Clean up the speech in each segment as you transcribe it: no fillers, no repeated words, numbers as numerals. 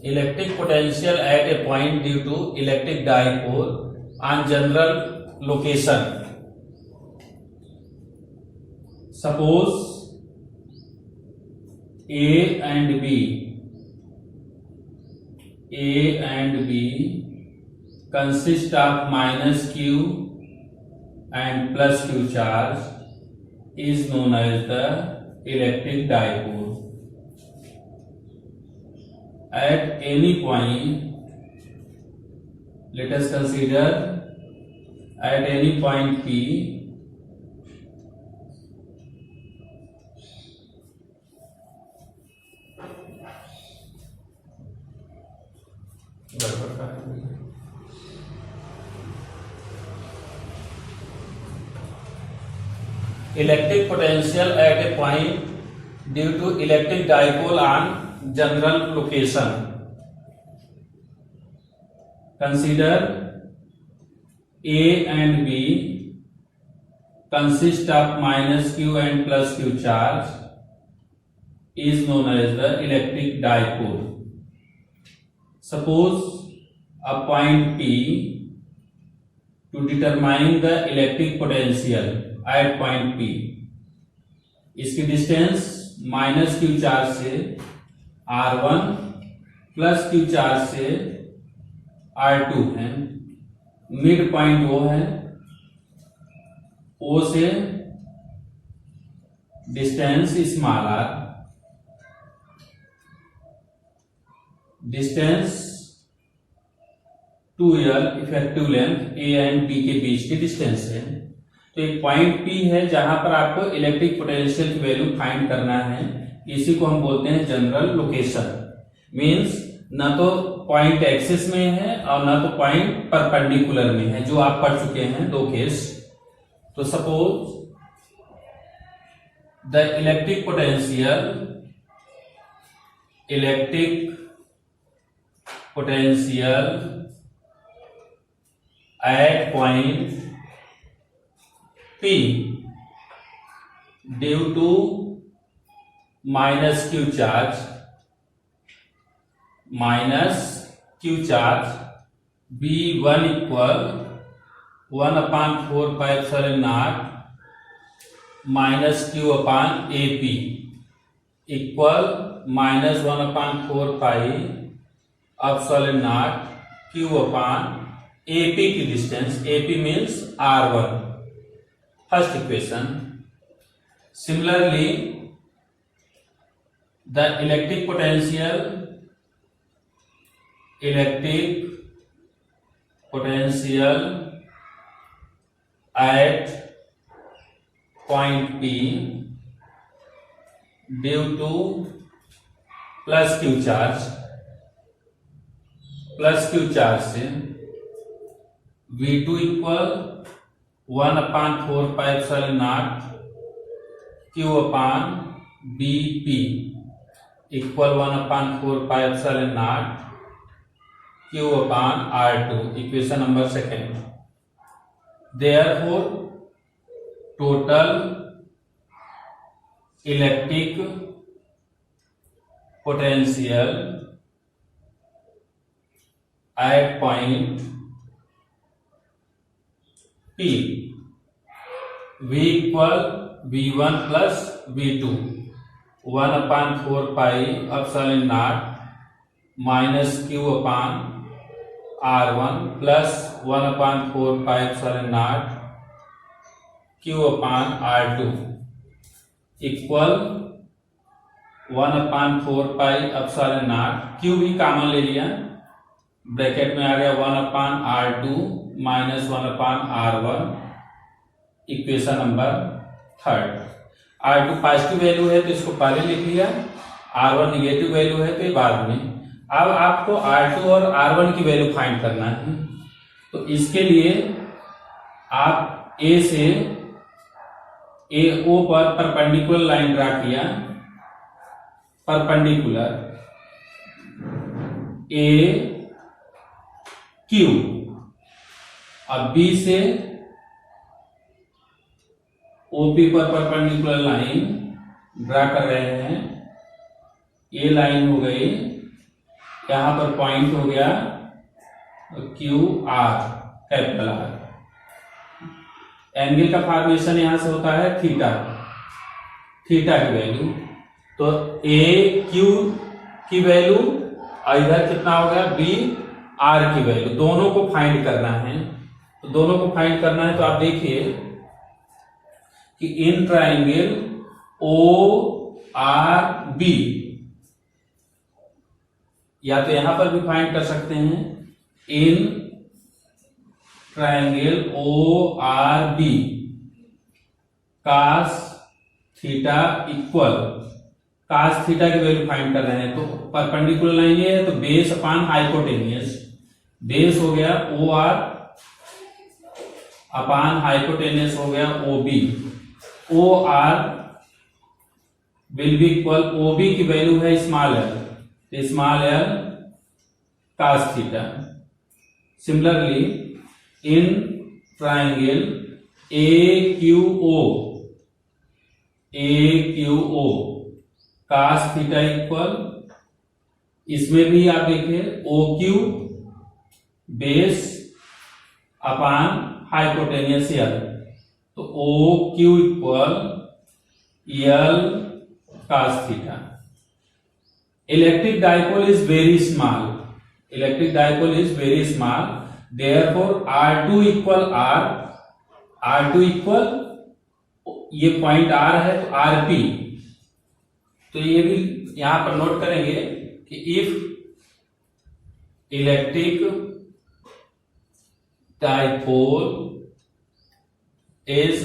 electric potential at a point due to electric dipole on general location. Suppose A and B consist of minus Q and plus Q charge is known as the electric dipole. At any point, let us consider at any point P, electric potential at a point due to electric dipole on general location. Consider A and B consist of minus Q and plus Q charge is known as the electric dipole. Suppose a point P, to determine the electric potential at point P, इसकी distance minus Q charge से R1 plus Q charge से R2 है। Mid point वो है, O से distance small r, distance 2L effective length A and B के बीच की distance है। तो एक पॉइंट P है जहां पर आपको इलेक्ट्रिक पोटेंशियल की वैल्यू फाइंड करना है। इसी को हम बोलते हैं जनरल लोकेशन। मींस ना तो पॉइंट एक्सिस में है और ना तो पॉइंट परपेंडिकुलर में है, जो आप पढ़ चुके हैं दो केस। तो suppose the electric potential at point P due to minus Q charge B1 equal 1/4 pi epsilon naught minus Q upon AP equal minus 1/4 pi epsilon naught Q upon AP की distance, AP means R1, first equation. Similarly the electric potential at point P due two plus Q charge से V2 equal 1/4 pi epsilon naught Q upon BP equal 1/4 pi epsilon naught Q upon R2, equation number second. Therefore, total electric potential at point P V equal V1 plus V2 1/4 pi epsilon naught minus Q upon R1 plus 1/4 pi epsilon naught Q upon R2 equal 1/4 pi epsilon naught। Q भी common ले लिया, bracket में आ गया 1/R2 minus 1/R1, equation number third. R2 positive value है तो इसको पहले लिख लिया, R1 निगेटिव वैल्यू है तो ये बाद में। अब आपको R2 और R1 की वैल्यू फाइंड करना है। तो इसके लिए आप A से AO पर परपेंडिकुलर लाइन ड्रा किया, परपेंडिकुलर AQ। अब B से OP पर परपेंडिकुलर लाइन ड्रा कर रहे हैं। ये लाइन हो गई यहां पर पॉइंट हो गया Q R, capital R. Angle का फॉर्मेशन यहां से होता है थीटा, थीटा की वैल्यू। तो ए क्यू की वैल्यू और इधर कितना हो गया बी आर की वैल्यू, दोनों को फाइंड करना है। तो दोनों को फाइंड करना है तो आप देखिए कि in triangle O R B, या तो यहां पर भी फाइंड कर सकते हैं, in triangle O R B cos theta equal, cos theta की वैल्यू फाइंड कर रहे हैं तो परपेंडिकुलर लाइन ये है तो बेस अपान हाइपोटेनियस, बेस हो गया ओ आर अपान हाइपोटेनियस हो गया O B. O R will be equal, O B की वैल्यू है small L, small L cos theta. Similarly in triangle A Q O cos theta equal, इसमें भी आप देखिए O Q base upon hypotenuse L, तो O Q equal L cos theta. Electric dipole is very small, electric dipole is very small, therefore R2 equal R2 equal, ये point R है तो RP। तो ये भी यहां पर नोट करेंगे कि if electric dipole is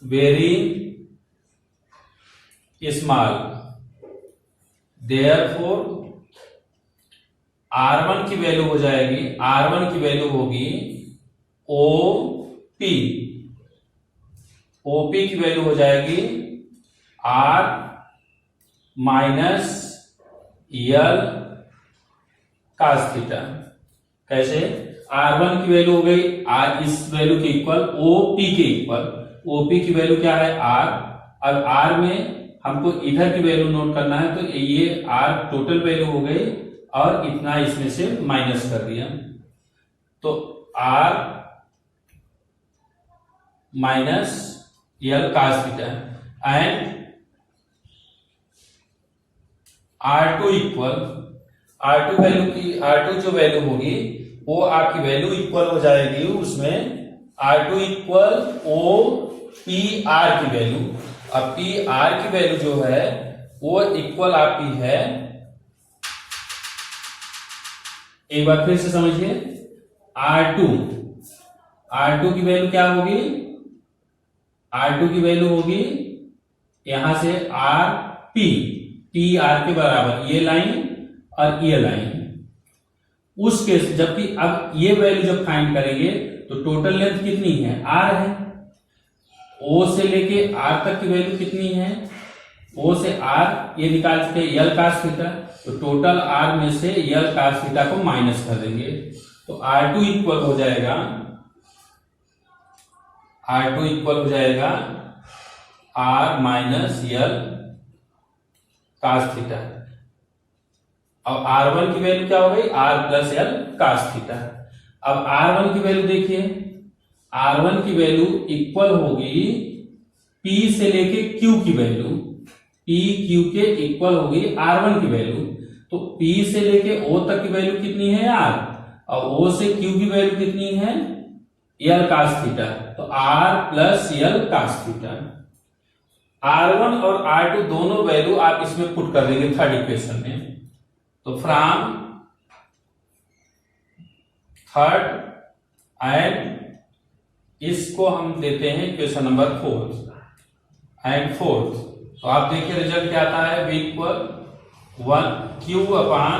very small, therefore R1 की वैल्यू हो जाएगी, R1 की वैल्यू होगी OP, OP की वैल्यू हो जाएगी R माइनस यल कास थीटा। कैसे? R1 की वैल्यू हो गई R इस वैल्यू के इक्वल OP के इक्वल, OP की वैल्यू क्या है R, अब R में हमको इधर की वैल्यू नोट करना है तो ये R टोटल वैल्यू हो गई और इतना इसमें से माइनस कर दिया, तो R minus L cos theta and R2 equal, R2 value की, R2 जो वैल्यू होगी वो आपकी वैल्यू इक्वल हो जाएगी उसमें R2 equal O P R की वैल्यू। अब पी आर की वैल्यू जो है वो इक्वल आपकी है, एक बार फिर से समझिए, R2 की वैल्यू क्या होगी, R2 की वैल्यू होगी यहां से आर पी आर के बराबर, ये लाइन और ये लाइन। उस केस जबकि अब ये वैल्यू जब फाइंड करेंगे तो टोटल लेंथ कितनी है R है, O से लेके R तक की वैल्यू कितनी है, O से R ये निकाल चुके यल कास थीटा, तो टोटल R में से यल कास थीटा को माइनस कर देंगे तो R2 इक्वल हो जाएगा, R2 इक्वल हो जाएगा R माइनस यल कास थीटा। अब R1 की वैल्यू क्या हो गई R प्लस यल कास थीटा। अब R1 की वैल्यू देखिए, R1 की वैल्यू इक्वल होगी P से लेके Q की वैल्यू, P Q के इक्वल होगी R1 की वैल्यू, तो P से लेके O तक की वैल्यू कितनी है R, और O से Q की वैल्यू कितनी है यल कास थीटा, तो R प्लस यल कास थीटा। R1 और R2 दोनों वैल्यू आप इसमें पुट कर देंगे थर्ड इक्वेशन में, तो फ्रॉम थर्ड एंड इसको हम देते हैं इक्वेशन नंबर 4 एंड 4, तो आप देखिए रिजल्ट क्या आता है, V equal 1 Q upon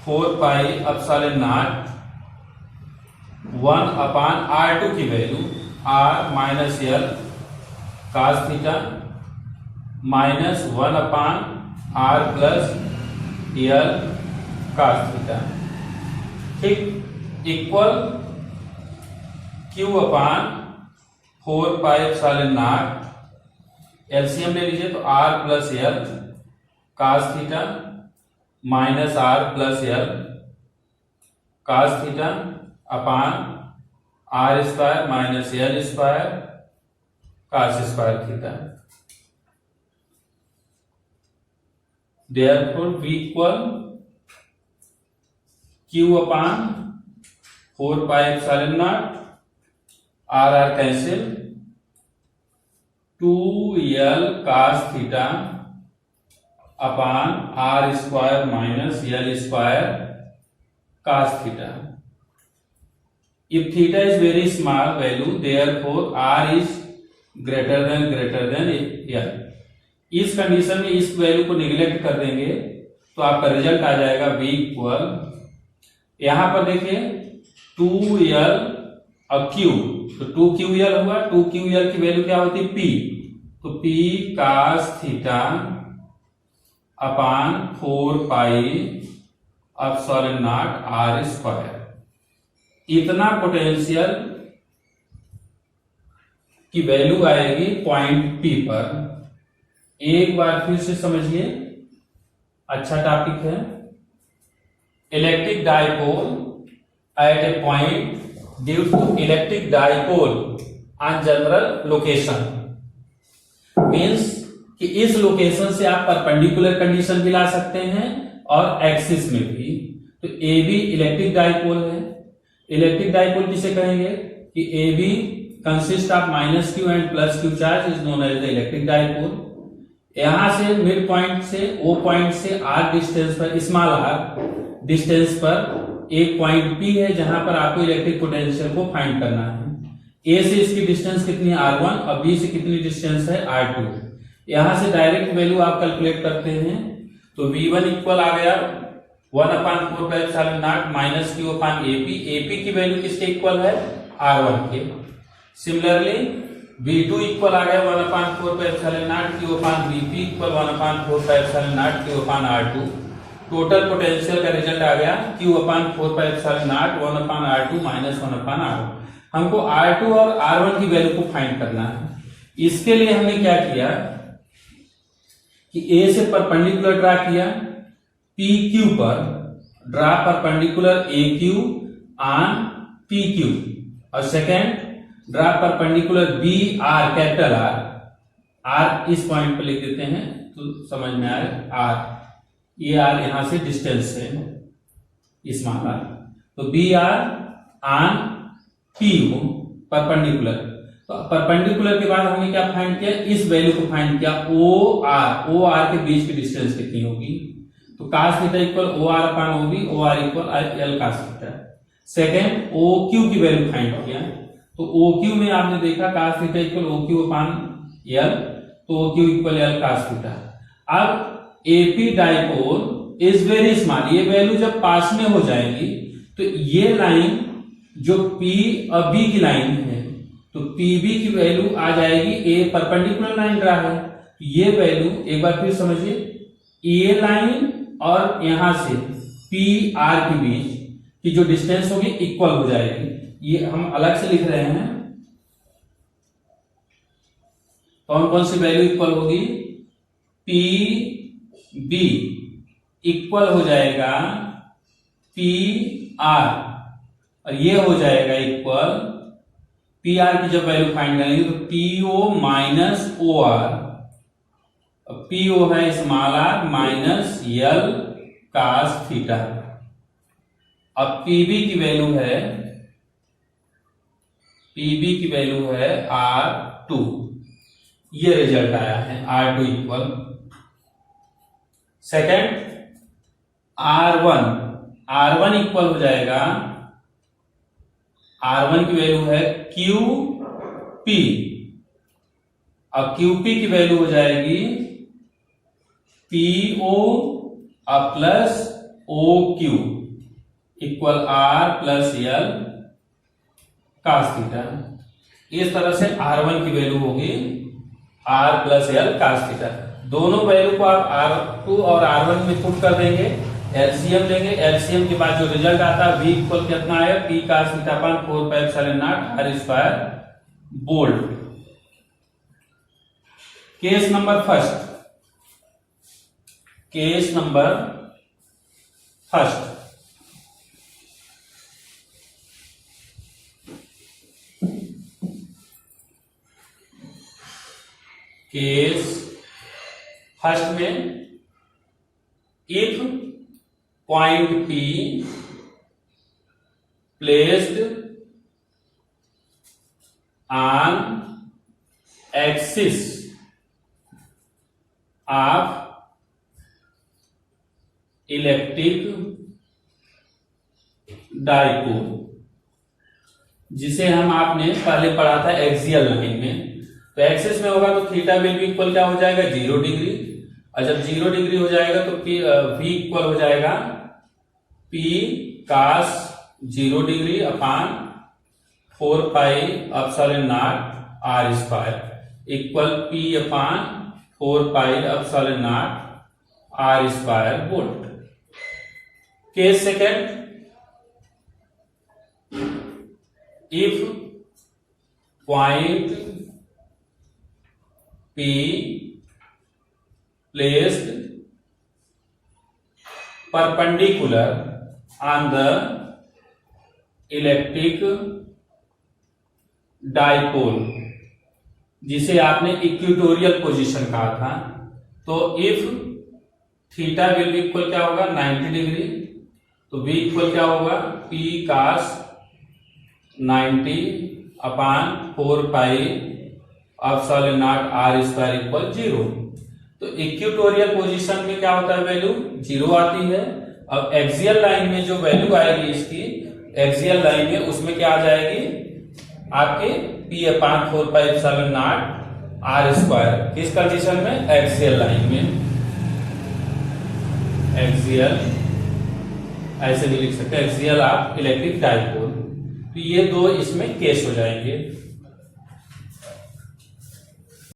4 pi epsilon not 1 upon R2 की वैल्यू R माइनस यल cos theta minus 1 upon R plus यल कास थीटा, ठीक, equal Q upon 4 pi epsilon not, LCM ले लीजिए तो R plus L cos theta minus R plus L cos theta upon R square minus L square cos square theta. Therefore v equal q upon 4 pi epsilon naught R R cancel 2l cos theta upon R square minus L square cos theta. If theta is very small value, therefore r is greater than l। इस condition में इस value को neglect कर देंगे तो आपका result आ जाएगा v equal, यहां पर देखिए 2l और q, तो 2ql हुआ, 2ql की वैल्यू क्या होती है p, तो p cos theta upon 4 pi epsilon naught R square. इतना पोटेंशियल की वैल्यू आएगी पॉइंट P पर। एक बार फिर से समझिए, अच्छा टॉपिक है। Electric dipole at a point due to electric dipole on general location, means कि इस लोकेशन से आप परपेंडिकुलर कंडीशन भी ला सकते हैं और एक्सिस में भी। तो ए बी इलेक्ट्रिक डाइपोल है। इलेक्ट्रिक डाइपोल किसे कहेंगे कि A B consist of minus Q and plus Q charge is known as the electric dipole. यहां से मिड पॉइंट से ओ पॉइंट से आर डिस्टेंस पर, स्मॉल आर डिस्टेंस पर एक पॉइंट पी है जहां पर आपको इलेक्ट्रिक पोटेंशियल को फाइंड करना है। ए से इसकी डिस्टेंस कितनी है r1 और बी से कितनी डिस्टेंस है r2। यहां से डायरेक्ट वैल्यू आप कैलकुलेट करते हैं तो v1 इक्वल आ गया 1/4 पाई epsilon not minus q upon AP. AP की वैल्यू किसके इक्वल है r1 के। सिमिलरली v2 इक्वल आ गया 1/4 पाई epsilon not q upon vp equal 1/4 pi epsilon not q upon r2। Total potential का रिजल्ट आ गया q upon 4 pi epsilon not 1/r2 minus 1/r1। हमको r2 और r1 की value को find करना है। इसके लिए हमने क्या किया कि a से परपेंडिकुलर ड्रा किया PQ पर, draw perpendicular AQ on PQ, और second draw perpendicular BR capital R इस पॉइंट पर लिख देते हैं तो समझ में आए R, ये R यहां से डिस्टेंस है स्मॉल r, तो BR ऑन PQ परपेंडिकुलर। तो परपेंडिकुलर के बाद हमने क्या फाइंड किया, इस वैल्यू को फाइंड किया OR के बीच की डिस्टेंस कितनी होगी, तो cos theta equal OR upon OB, OR equal L cos theta. Second OQ की वैल्यू फाइंड किया, तो OQ में आपने देखा cos थीटा इक्वल OQ अपान L, तो OQ equal L cos theta. अब AP dipole is very small, ये value जब पास में हो जाएगी तो ये लाइन जो P और B की लाइन है तो PB की वैल्यू आ जाएगी, A परपेंडिकुलर लाइन ड्रा है, ये वैल्यू एक बार फिर समझिए, ये लाइन और यहां से PR के बीच की जो डिस्टेंस होगी इक्वल हो जाएगी। ये हम अलग से लिख रहे हैं, कौन कौन सी वैल्यू इक्वल होगी, PB इक्वल हो जाएगा PR और ये हो जाएगा इक्वल PR की जब वैल्यू फाइंड करेंगे तो PO माइनस OR, PO है small r minus L cos theta. अब PB की वैल्यू है R2, ये रिजल्ट आया है R2 equal. Second R1 equal हो जाएगा, R1 की वैल्यू है QP, अब QP की वैल्यू हो जाएगी PO plus OQ equal R plus L cos theta. इस तरह से R1 की वैल्यू होगी R plus L cos theta. दोनों वैल्यू को आप R2 और R1 में पुट कर देंगे, एलसीएम लेंगे, एलसीएम के बाद जो रिजल्ट आता है V इक्वल कितना आया, P cos theta upon 4 pi epsilon not R square bold. Case number first, case first में if point P placed on axis of electric dipole, जिसे हम आपने पहले पढ़ा था एक्सियल लाइन में, तो एक्सिस में होगा तो थीटा विल भी इक्वल क्या हो जाएगा 0 डिग्री, और जब 0 डिग्री हो जाएगा तो V इक्वल हो जाएगा P cos 0 degree upon 4 pi epsilon not R square equal P upon 4 pi epsilon not R square volt. Case second, if point P placed perpendicular on the electric dipole, जिसे आपने equatorial position कहा था, तो if theta will be equal क्या होगा 90 degree, तो V equal क्या होगा P cos 90 upon 4 pi epsilon not R square equal 0। तो इक्वेटोरियल पोजीशन में क्या होता है वैल्यू 0 आती है। अब एक्सियल लाइन में जो वैल्यू आएगी इसकी, एक्सियल लाइन में उसमें क्या आ जाएगी आपके P upon 4 pi epsilon not R square, किस कंडीशन में एक्सियल लाइन में, एक्सियल ऐसे भी लिख सकते हैं एक्सियल ऑफ इलेक्ट्रिक डाइपोल। तो ये दो इसमें केस हो जाएंगे।